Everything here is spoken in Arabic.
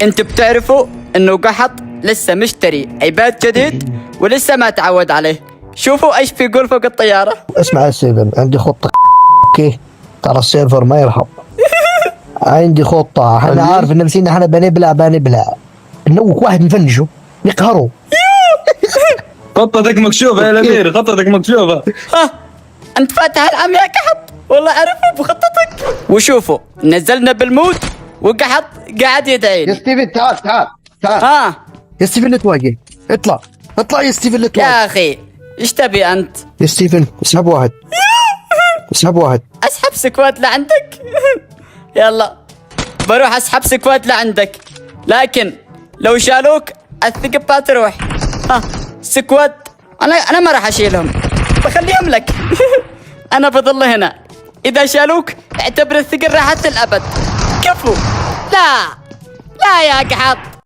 انتوا بتعرفوا انه قحط لسه مشتري ايباد جديد ولسه ما تعود عليه. شوفوا ايش بيقول فوق الطيارة. اسمع يا ستيفن، عندي خطة. اوكي، ترى السيرفر ما يرحب. عندي خطة، احنا عارف ان مسينا احنا بنبلع نوك واحد نفنشه نقهره. خطتك مكشوفة يا الأمير، خطتك مكشوفة. ها انت فاتح العم يا قحط، والله اعرفه بخطتك. وشوفوا نزلنا بالمود وقحط قاعد يدعي يا لي. ستيفن تعال. ها يا ستيفن نتواجه، اطلع يا ستيفن نتواجه. يا اخي ايش تبي انت؟ يا ستيفن اسحب واحد. اسحب سكوات لعندك. يلا بروح اسحب سكوات لعندك، لكن لو شالوك الثقب ما تروح. ها سكوات انا ما راح اشيلهم، بخليهم لك. انا بظل هنا، اذا شالوك اعتبر الثقل راحت للابد. كفو. لا يا قحط.